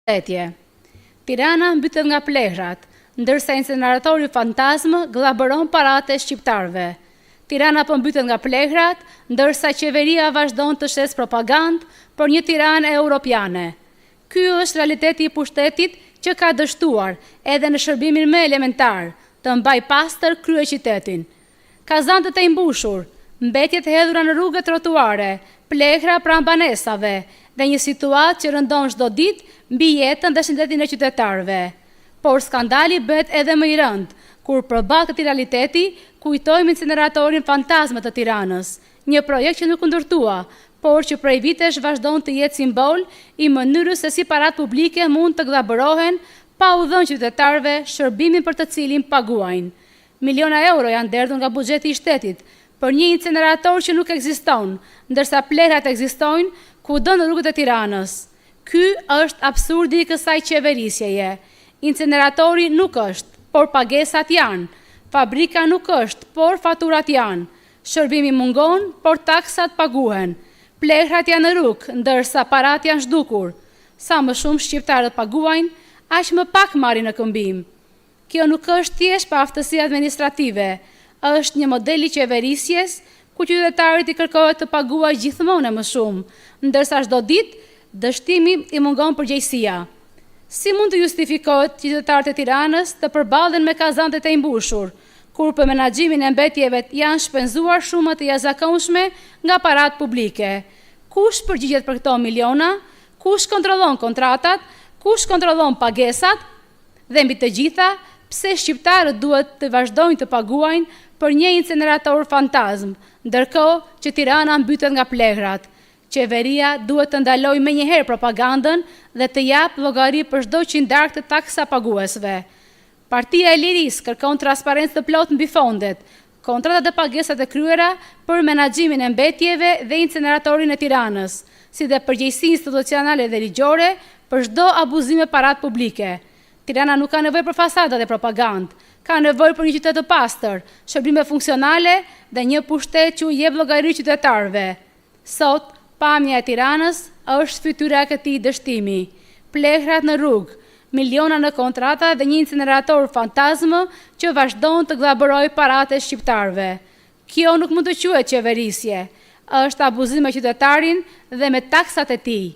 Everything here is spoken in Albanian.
Etje. Tirana mbytet nga plehrat, ndërsa inceneratori Fantazmë gllabëron paratë e shqiptarëve. Tirana po mbytet nga plehrat, ndërsa qeveria vazhdon të shes propagandë për një Tiranë europiane. Ky është realiteti i pushtetit që ka dështuar edhe në shërbimin më elementar, të mbajë pastër kryeqytetin. Kazantët e mbushur, mbetjet e hedhura në rrugët trotuare, plehra pranë banesave dhe një situatë që rëndon çdo ditë mbi jetën dhe shëndetin e qytetarëve. Por skandali bëhet edhe më i rënd, kur përballë këtij realiteti kujtojmë inceneratorin Fantazmë të Tiranës, një projekt që nuk u ndërtua, por që prej vitesh vazhdon të jetë simbol i mënyrës se si paratë publike mund të gllabërohen pa u dhënë qytetarëve shërbimin për të cilin paguajnë. Miliona euro janë derdhur nga buxheti i shtetit për një incenerator që nuk ekziston, ndërsa plehrat ekzistojnë kudo në rrugët e Tiranës. Ky është absurdi i kësaj qeverisjeje. Inceneratori nuk është, por pagesat janë. Fabrika nuk është, por faturat janë. Shërbimi mungon, por taksat paguhen. Plehrat janë në rrugë, ndërsa parat janë zhdukur. Sa më shumë shqiptarët paguajnë, aq më pak marrin në këmbim. Kjo nuk është thjesht pa aftësi administrative, është një model i qeverisjes ku qytetarit i kërkohet të paguajë gjithmonë më shumë, ndërsa çdo ditë dështimi i mungon përgjegjësia. Si mund të justifikohet qytetarët e Tiranës të përballen me kazantet e mbushur, kur për menaxhimin e mbetjeve janë shpenzuar shumë të jashtëzakonshme nga paratë publike? Kush përgjigjet për këto miliona? Kush kontrollon kontratat? Kush kontrollon pagesat? Dhe mbi të gjitha, pse shqiptarët duhet të vazhdojnë të paguajnë për një incenerator Fantazmë, ndërkohë që Tirana mbytet nga plehrat? Qeveria duhet të ndalojë menjëherë propagandën dhe të japë llogari për çdo qindark të taksa paguesve. Partia e Lirisë kërkon transparencë të plotë mbi fondet, kontratat dhe pagesat e kryera për menaxhimin e mbetjeve dhe inceneratorin e Tiranës, si dhe përgjegjësi institucionale dhe ligjore për çdo abuzim me paratë publike. Tirana nuk ka nevojë për fasada dhe propagandë, ka nevojë për një qytet të pastër, shërbime funksionale dhe një pushtet që u jep llogari qytetarëve. Sot, pamja e Tiranës është fytyra e këtij dështimi. Plehrat në rrugë, miliona në kontrata dhe një incenerator Fantazmë që vazhdon të gllabërojë paratë e shqiptarëve. Kjo nuk mund të quhet qeverisje, është abuzim me qytetarin dhe me taksat e tij.